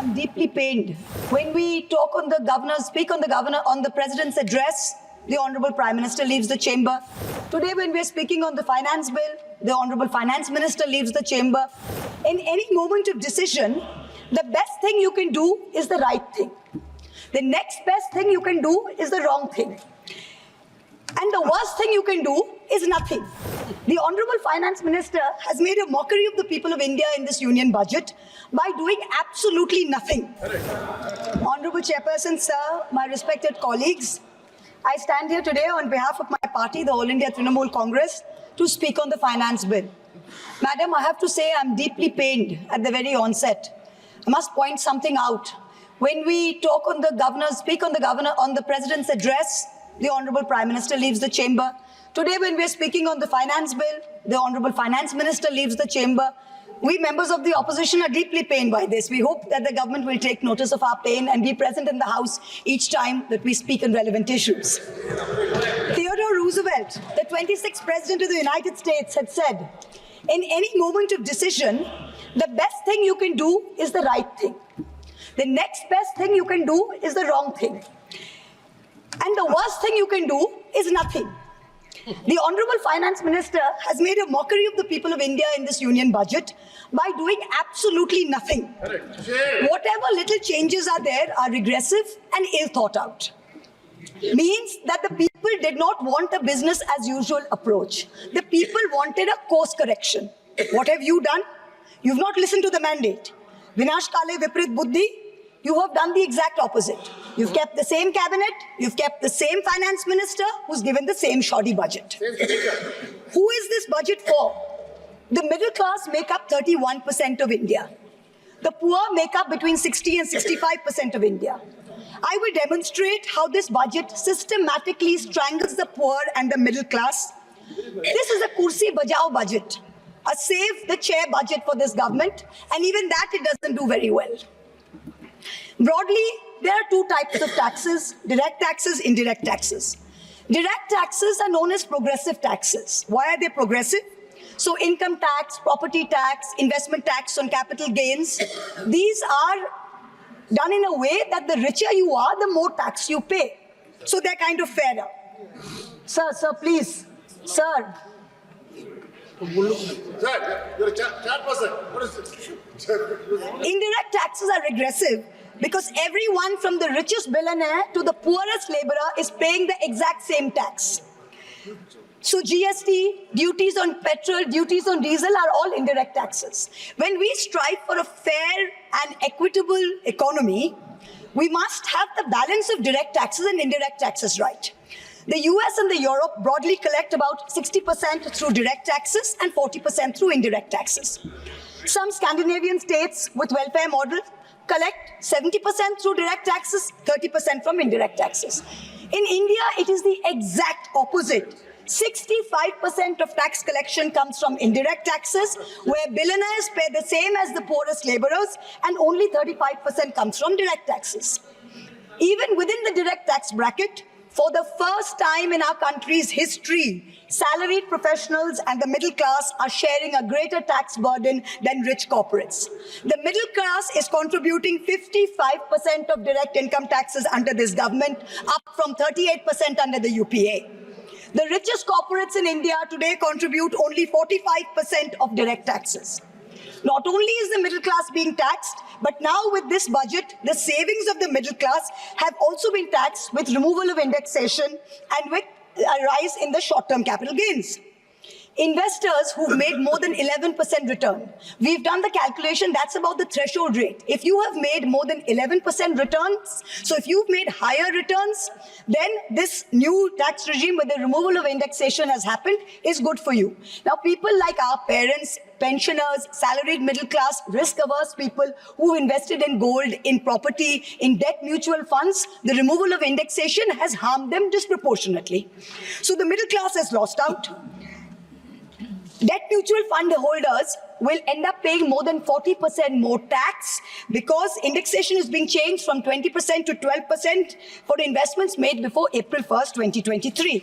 I'm deeply pained. When we talk on the on the president's address, the Honorable Prime Minister leaves the chamber. Today, when we're speaking on the finance bill, the Honorable Finance Minister leaves the chamber. In any moment of decision, the best thing you can do is the right thing. The next best thing you can do is the wrong thing. And the worst thing you can do is nothing. The Honorable Finance Minister has made a mockery of the people of India in this union budget by doing absolutely nothing. Honorable Chairperson, sir, my respected colleagues, I stand here today on behalf of my party, the All India Trinamool Congress, to speak on the finance bill. Madam, I have to say I'm deeply pained at the very onset. I must point something out. When we talk on on the president's address, the Honorable Prime Minister leaves the chamber. Today, when we're speaking on the finance bill, the Honorable Finance Minister leaves the chamber. We members of the opposition are deeply pained by this. We hope that the government will take notice of our pain and be present in the House each time that we speak on relevant issues. Theodore Roosevelt, the 26th President of the United States, had said, in any moment of decision, the best thing you can do is the right thing. The next best thing you can do is the wrong thing. And the worst thing you can do is nothing. The Honorable Finance Minister has made a mockery of the people of India in this union budget by doing absolutely nothing. Whatever little changes are there are regressive and ill thought out. Means that the people did not want a business as usual approach. The people wanted a course correction. What have you done? You've not listened to the mandate. Vinash Kale Viprit Buddhi, you have done the exact opposite. You've kept the same cabinet, you've kept the same finance minister who's given the same shoddy budget. Who is this budget for? The middle class make up 31% of India. The poor make up between 60 and 65% of India. I will demonstrate how this budget systematically strangles the poor and the middle class. This is a kursi bajao budget, a save the chair budget for this government, and even that it doesn't do very well. Broadly, there are two types of taxes: direct taxes, indirect taxes. Direct taxes are known as progressive taxes. Why are they progressive? So income tax, property tax, investment tax on capital gains, these are done in a way that the richer you are, the more tax you pay. So they're kind of fairer. Sir, please. Sir. Sir, you're a chat person. What is it? Indirect taxes are regressive because everyone from the richest billionaire to the poorest laborer is paying the exact same tax. So GST, duties on petrol, duties on diesel are all indirect taxes. When we strive for a fair and equitable economy, we must have the balance of direct taxes and indirect taxes right. The US and the Europe broadly collect about 60% through direct taxes and 40% through indirect taxes. Some Scandinavian states with welfare models collect 70% through direct taxes, 30% from indirect taxes. In India, it is the exact opposite. 65% of tax collection comes from indirect taxes, where billionaires pay the same as the poorest laborers, and only 35% comes from direct taxes. Even within the direct tax bracket, for the first time in our country's history, salaried professionals and the middle class are sharing a greater tax burden than rich corporates. The middle class is contributing 55% of direct income taxes under this government, up from 38% under the UPA. The richest corporates in India today contribute only 45% of direct taxes. Not only is the middle class being taxed, but now with this budget, the savings of the middle class have also been taxed with removal of indexation and with a rise in the short-term capital gains. Investors who've made more than 11% return, we've done the calculation, that's about the threshold rate. If you have made more than 11% returns, so if you've made higher returns, then this new tax regime with the removal of indexation has happened is good for you. Now, people like our parents, pensioners, salaried middle class, risk-averse people who invested in gold, in property, in debt mutual funds, the removal of indexation has harmed them disproportionately. So the middle class has lost out. Debt mutual fund holders will end up paying more than 40% more tax because indexation is being changed from 20% to 12% for investments made before April 1st, 2023.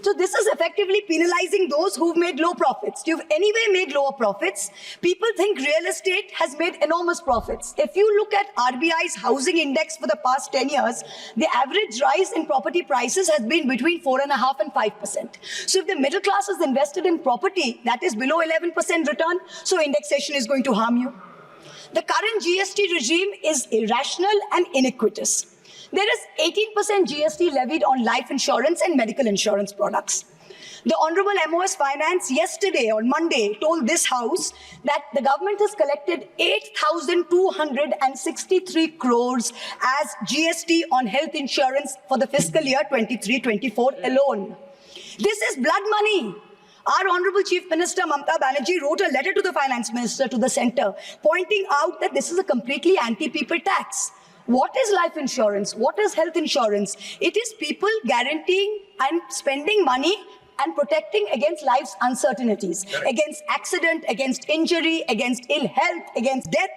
So this is effectively penalizing those who've made low profits. You've anyway made lower profits. People think real estate has made enormous profits. If you look at RBI's housing index for the past 10 years, the average rise in property prices has been between 4.5% and 5%. So if the middle class is invested in property, that is below 11% return, so indexation is going to harm you. The current GST regime is irrational and iniquitous. There is 18% GST levied on life insurance and medical insurance products. The Honorable MOS Finance yesterday on Monday told this House that the government has collected 8,263 crores as GST on health insurance for the fiscal year 23-24 alone. This is blood money. Our Honorable Chief Minister Mamata Banerjee wrote a letter to the Finance Minister, to the Centre, pointing out that this is a completely anti-people tax. What is life insurance? What is health insurance? It is people guaranteeing and spending money and protecting against life's uncertainties, against accident, against injury, against ill health, against death.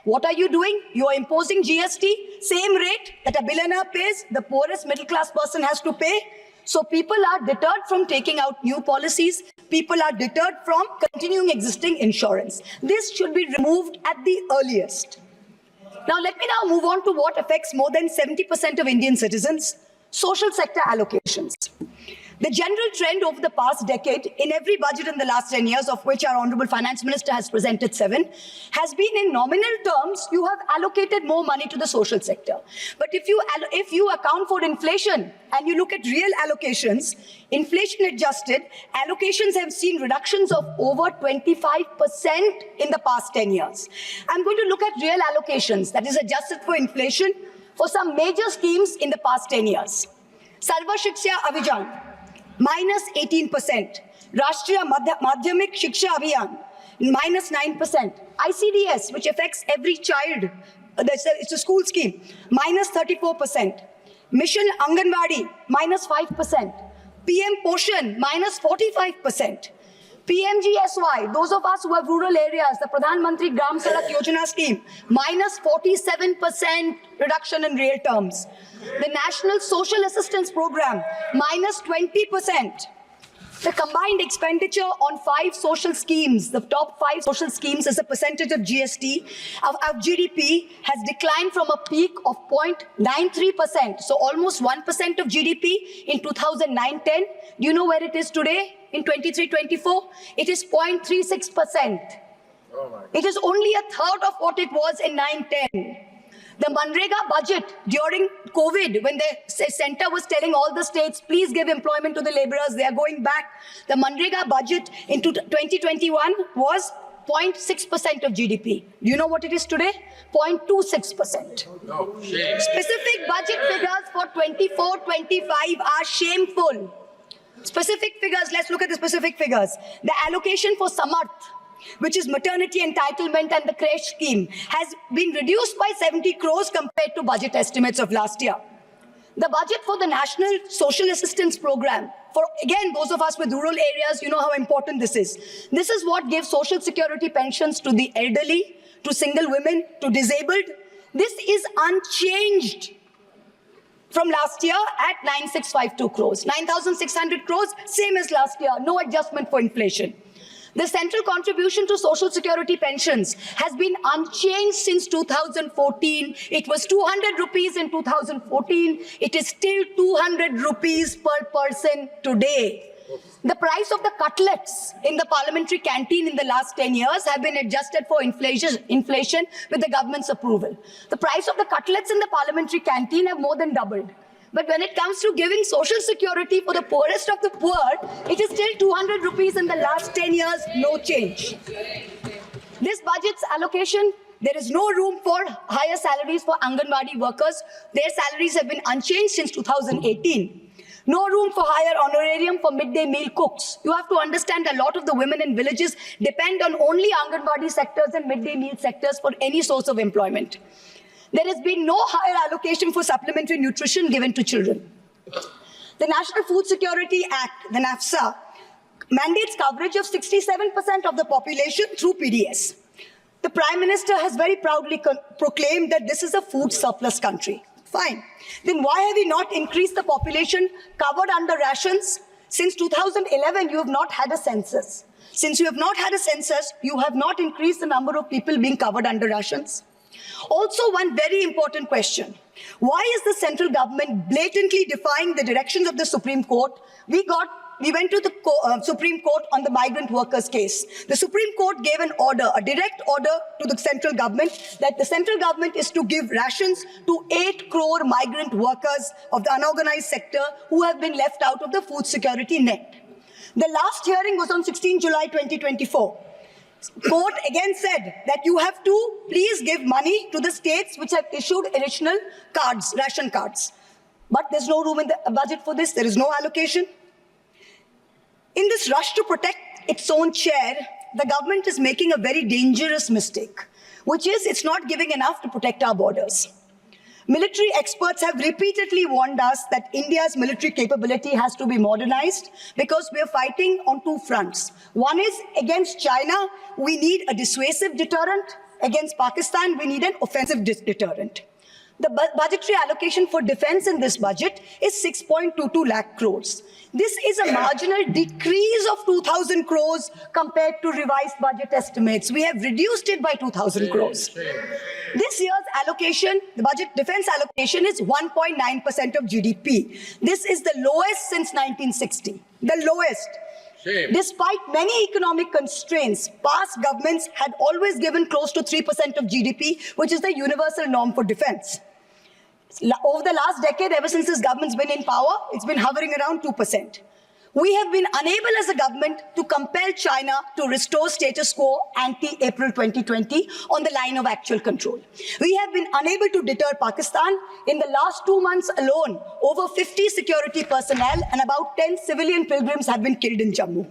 What are you doing? You are imposing GST, same rate that a billionaire pays, the poorest middle class person has to pay. So people are deterred from taking out new policies. People are deterred from continuing existing insurance. This should be removed at the earliest. Now, let me now move on to what affects more than 70% of Indian citizens, social sector allocations. The general trend over the past decade, in every budget in the last 10 years, of which our Honorable Finance Minister has presented 7, has been in nominal terms, you have allocated more money to the social sector. But if you account for inflation and you look at real allocations, inflation adjusted, allocations have seen reductions of over 25% in the past 10 years. I'm going to look at real allocations, that is adjusted for inflation, for some major schemes in the past 10 years. Sarva Shiksha Abhijan, minus 18%. Rashtriya Madhyamik Shiksha Abhiyan, minus 9%. ICDS, which affects every child, it's a school scheme, minus 34%. Mission Anganwadi, minus 5%. PM Poshan, minus 45%. PMGSY, those of us who have rural areas, the Pradhan Mantri Gram Sadak Yojana scheme, minus 47% reduction in real terms. The National Social Assistance Program, minus 20%. The combined expenditure on 5 social schemes, the top 5 social schemes as a percentage of GST, of GDP, has declined from a peak of 0.93%, so almost 1% of GDP in 2009-10. Do you know where it is today in 23-24? It is 0.36%. It is only a third of what it was in 9-10. The Manrega budget during COVID, when the centre was telling all the states, please give employment to the labourers, they are going back. The Manrega budget in 2021 was 0.6% of GDP. Do you know what it is today? 0.26%. No. Specific budget figures for 24-25 are shameful. Specific figures, let's look at the specific figures. The allocation for Samarth, which is maternity entitlement and the creche scheme, has been reduced by 70 crores compared to budget estimates of last year. The budget for the National Social Assistance Program, for again those of us with rural areas, you know how important this is. This is what gives social security pensions to the elderly, to single women, to disabled. This is unchanged from last year at 9652 crores. 9,600 crores, same as last year, no adjustment for inflation. The central contribution to social security pensions has been unchanged since 2014. It was 200 rupees in 2014. It is still 200 rupees per person today. The price of the cutlets in the parliamentary canteen in the last 10 years have been adjusted for inflation with the government's approval. The price of the cutlets in the parliamentary canteen have more than doubled. But when it comes to giving social security for the poorest of the poor, it is still 200 rupees in the last 10 years, no change. This budget's allocation, there is no room for higher salaries for Anganwadi workers. Their salaries have been unchanged since 2018. No room for higher honorarium for midday meal cooks. You have to understand a lot of the women in villages depend on only Anganwadi sectors and midday meal sectors for any source of employment. There has been no higher allocation for supplementary nutrition given to children. The National Food Security Act, the NAFSA, mandates coverage of 67% of the population through PDS. The Prime Minister has very proudly proclaimed that this is a food surplus country. Fine. Then why have we not increased the population covered under rations? Since 2011, you have not had a census. Since you have not had a census, you have not increased the number of people being covered under rations. Also, one very important question. Why is the central government blatantly defying the directions of the Supreme Court? We went to the Supreme Court on the migrant workers case. The Supreme Court gave an order, a direct order to the central government that the central government is to give rations to 8 crore migrant workers of the unorganized sector who have been left out of the food security net. The last hearing was on 16 July 2024. Court again said that you have to please give money to the states which have issued additional cards, ration cards. But there's no room in the budget for this. There is no allocation. In this rush to protect its own chair, the government is making a very dangerous mistake, which is it's not giving enough to protect our borders. Military experts have repeatedly warned us that India's military capability has to be modernized because we are fighting on two fronts. One is against China, we need a dissuasive deterrent. Against Pakistan, we need an offensive deterrent. The budgetary allocation for defense in this budget is 6.22 lakh crores. This is a marginal decrease of 2,000 crores compared to revised budget estimates. We have reduced it by 2,000 crores. This year's allocation, the budget defense allocation is 1.9% of GDP. This is the lowest since 1960, the lowest. Shame. Despite many economic constraints, past governments had always given close to 3% of GDP, which is the universal norm for defense. Over the last decade, ever since this government's been in power, it's been hovering around 2%. We have been unable as a government to compel China to restore status quo ante-April 2020 on the line of actual control. We have been unable to deter Pakistan. In the last 2 months alone, over 50 security personnel and about 10 civilian pilgrims have been killed in Jammu.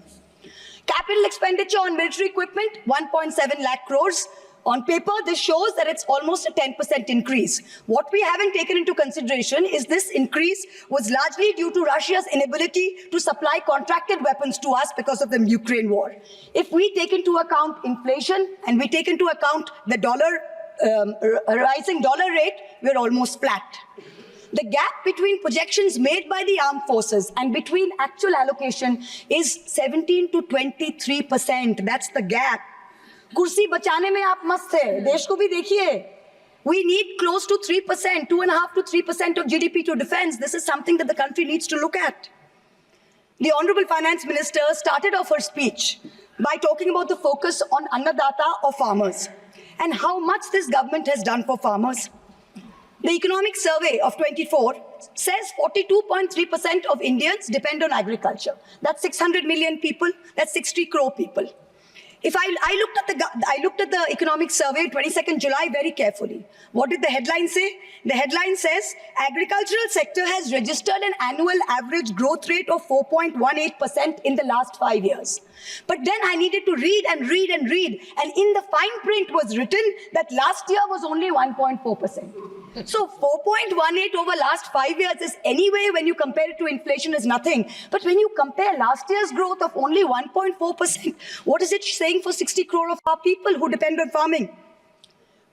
Capital expenditure on military equipment, 1.7 lakh crores. On paper, this shows that it's almost a 10% increase. What we haven't taken into consideration is this increase was largely due to Russia's inability to supply contracted weapons to us because of the Ukraine war. If we take into account inflation and we take into account the rising dollar rate, we're almost flat. The gap between projections made by the armed forces and between actual allocation is 17 to 23%. That's the gap. कुर्सी बचाने में आप मस्त थे, देश को भी देखिए. We need close to 3%, 2.5 to 3% of GDP to defense. This is something that the country needs to look at. The Honorable Finance Minister started off her speech by talking about the focus on Annadata or farmers and how much this government has done for farmers. The Economic Survey of 24 says 42.3% of Indians depend on agriculture. That's 600 million people, that's 60 crore people. If I looked at the Economic Survey, 22nd July, very carefully. What did the headline say? The headline says, agricultural sector has registered an annual average growth rate of 4.18% in the last 5 years. But then I needed to read and read and read. And in the fine print was written that last year was only 1.4%. So 4.18 over last 5 years is anyway, when you compare it to inflation, is nothing. But when you compare last year's growth of only 1.4%, what is it saying for 60 crore of our people who depend on farming?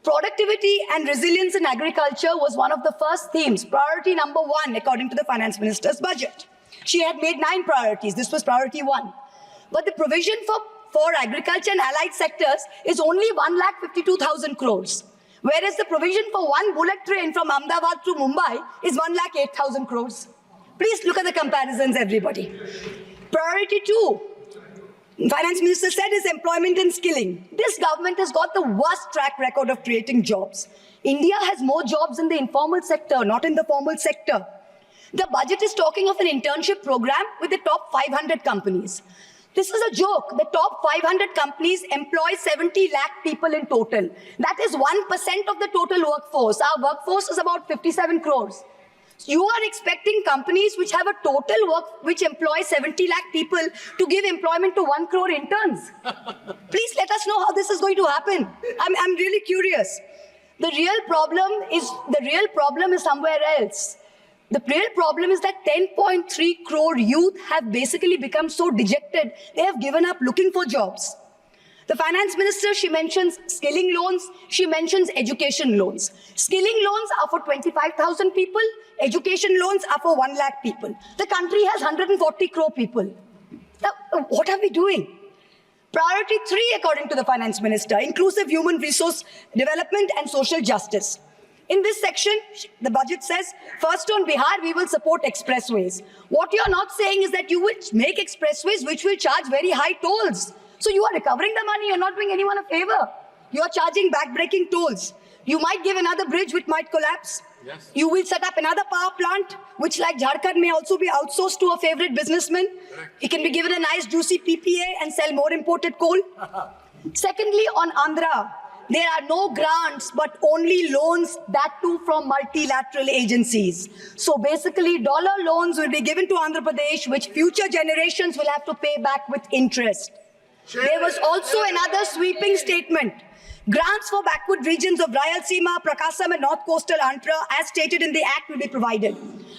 Productivity and resilience in agriculture was one of the first themes, priority number 1, according to the Finance Minister's budget. She had made 9 priorities. This was priority 1. But the provision for agriculture and allied sectors is only 1,52,000 crores. Whereas the provision for one bullet train from Ahmedabad to Mumbai is 1,08,000 crores. Please look at the comparisons, everybody. Priority 2, Finance Minister said, is employment and skilling. This government has got the worst track record of creating jobs. India has more jobs in the informal sector, not in the formal sector. The budget is talking of an internship program with the top 500 companies. This is a joke. The top 500 companies employ 70 lakh people in total. That is 1% of the total workforce. Our workforce is about 57 crores. You are expecting companies which have a total which employ 70 lakh people to give employment to 1 crore interns. Please let us know how this is going to happen. I'm really curious. The real problem is somewhere else. The real problem is that 10.3 crore youth have basically become so dejected, they have given up looking for jobs. The finance minister, she mentions skilling loans, she mentions education loans. Skilling loans are for 25,000 people, education loans are for 1 lakh people. The country has 140 crore people. Now, what are we doing? Priority 3, according to the finance minister, inclusive human resource development and social justice. In this section, the budget says, first on Bihar, we will support expressways. What you're not saying is that you will make expressways which will charge very high tolls. So you are recovering the money, you're not doing anyone a favor. You're charging back-breaking tolls. You might give another bridge which might collapse. Yes. You will set up another power plant, which like Jharkhand may also be outsourced to a favorite businessman. Correct. It can be given a nice juicy PPA and sell more imported coal. Secondly, on Andhra, there are no grants, but only loans, that too from multilateral agencies. So basically, dollar loans will be given to Andhra Pradesh, which future generations will have to pay back with interest. There was also another sweeping statement. Grants for backward regions of Rayalaseema, Prakasam and North Coastal Andhra, as stated in the Act, will be provided.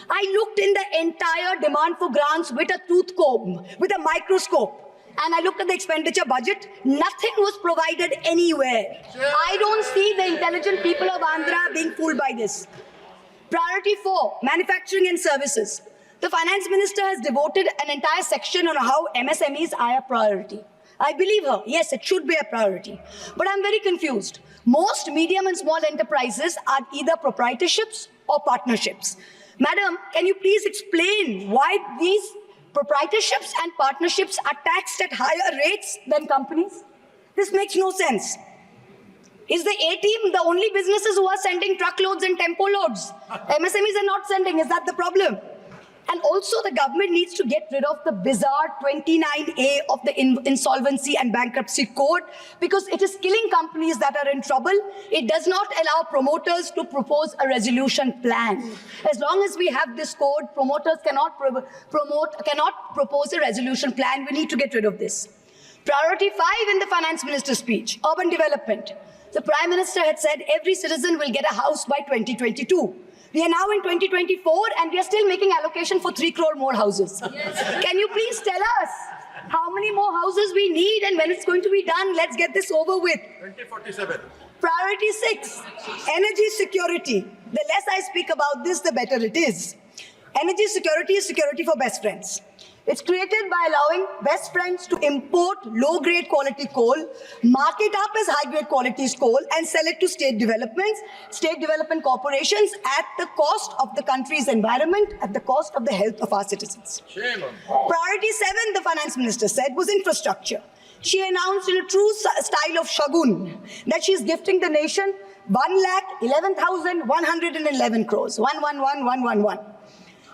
I looked in the entire demand for grants with a tooth comb, with a microscope. And I looked at the expenditure budget. Nothing was provided anywhere. I don't see the intelligent people of Andhra being fooled by this. Priority 4, manufacturing and services. The finance minister has devoted an entire section on how MSMEs are a priority. I believe her. Yes, it should be a priority. But I'm very confused. Most medium and small enterprises are either proprietorships or partnerships. Madam, can you please explain why these proprietorships and partnerships are taxed at higher rates than companies? This makes no sense. Is the A-team the only businesses who are sending truckloads and tempo loads? MSMEs are not sending. Is that the problem? And also the government needs to get rid of the bizarre 29A of the Insolvency and Bankruptcy Code, because it is killing companies that are in trouble. It does not allow promoters to propose a resolution plan. As long as we have this code, promoters cannot propose a resolution plan. We need to get rid of this. Priority 5 in the finance minister's speech, urban development. The Prime Minister had said every citizen will get a house by 2022. We are now in 2024 and we are still making allocation for 3 crore more houses. Yes. Can you please tell us how many more houses we need and when it's going to be done? Let's get this over with. 2047. Priority 6, energy security. The less I speak about this, the better it is. Energy security is security for best friends. It's created by allowing best friends to import low-grade quality coal, mark it up as high-grade quality coal, and sell it to state development corporations at the cost of the country's environment, at the cost of the health of our citizens. Shame on. Priority 7, the finance minister said, was infrastructure. She announced in a true style of Shagun that she's gifting the nation 1,11,111 crores. 111,111.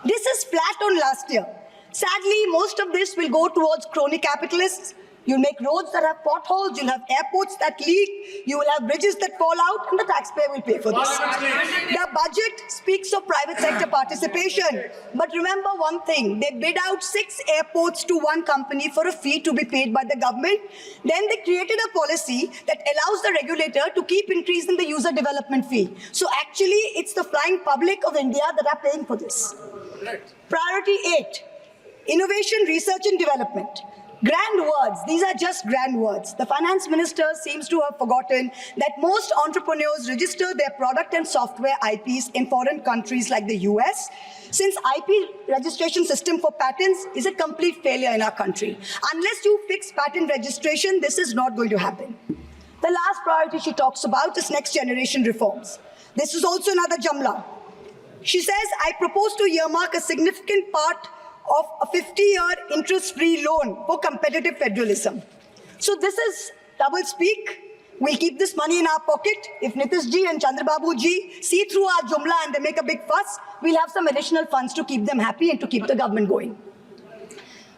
This is flat on last year. Sadly, most of this will go towards crony capitalists. You'll make roads that have potholes, you'll have airports that leak, you will have bridges that fall out, and the taxpayer will pay for this. The budget speaks of private sector participation. But remember one thing, they bid out 6 airports to one company for a fee to be paid by the government. Then they created a policy that allows the regulator to keep increasing the user development fee. So actually, it's the flying public of India that are paying for this. Priority 8. Innovation, research and development. Grand words. These are just grand words. The finance minister seems to have forgotten that most entrepreneurs register their product and software IPs in foreign countries like the US, since IP registration system for patents is a complete failure in our country. Unless you fix patent registration, this is not going to happen. The last priority she talks about is next generation reforms. This is also another Jamla. She says, I propose to earmark a significant part of a 50-year interest-free loan for competitive federalism. So this is double speak. We'll keep this money in our pocket. If Nitish ji and Chandrababu ji see through our Jumla and they make a big fuss, we'll have some additional funds to keep them happy and to keep the government going.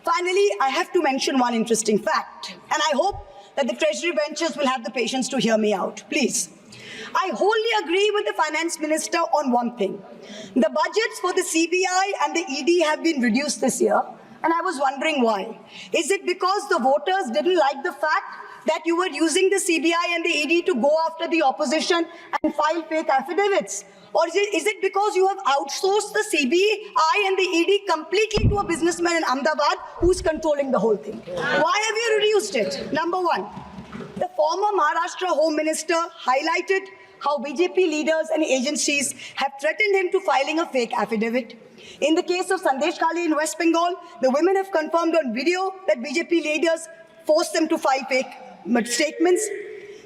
Finally, I have to mention one interesting fact, and I hope that the Treasury benches will have the patience to hear me out. Please. I wholly agree with the finance minister on one thing. The budgets for the CBI and the ED have been reduced this year, and I was wondering why. Is it because the voters didn't like the fact that you were using the CBI and the ED to go after the opposition and file fake affidavits? Or is it because you have outsourced the CBI and the ED completely to a businessman in Ahmedabad who's controlling the whole thing? Why have you reduced it? Number one. former Maharashtra Home Minister highlighted how BJP leaders and agencies have threatened him to filing a fake affidavit. In the case of Sandesh Khali in West Bengal, the women have confirmed on video that BJP leaders forced them to file fake statements.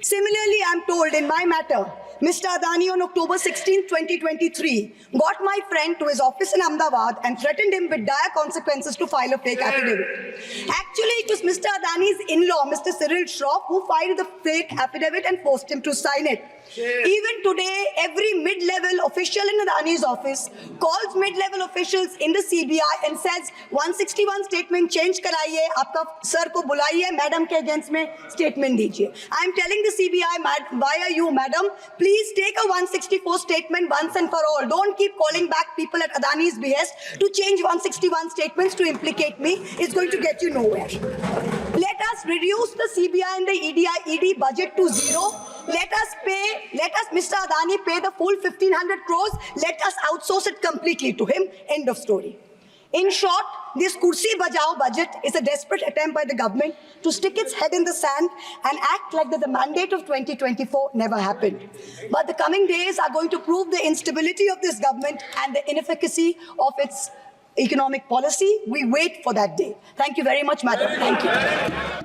Similarly, I'm told in my matter, Mr. Adani on October 16, 2023, got my friend to his office in Ahmedabad and threatened him with dire consequences to file a fake affidavit. Actually, it was Mr. Adani's in-law, Mr. Cyril Shroff, who filed the fake affidavit and forced him to sign it. Even today, every mid-level official in Adani's office calls mid-level officials in the CBI and says, 161 statement change karaiye, aapka sir ko bulaiye, madam ke against mein statement dijiye. I am telling the CBI via you, madam, please take a 164 statement once and for all. Don't keep calling back people at Adani's behest to change 161 statements to implicate me. It's going to get you nowhere. Let us reduce the CBI and the ED budget to zero. Let us, Mr. Adani, pay the full 1,500 crores. Let us outsource it completely to him. End of story. In short, this Kursi Bajao budget is a desperate attempt by the government to stick its head in the sand and act like that the mandate of 2024 never happened. But the coming days are going to prove the instability of this government and the inefficacy of its economic policy. We wait for that day. Thank you very much, madam. Thank you.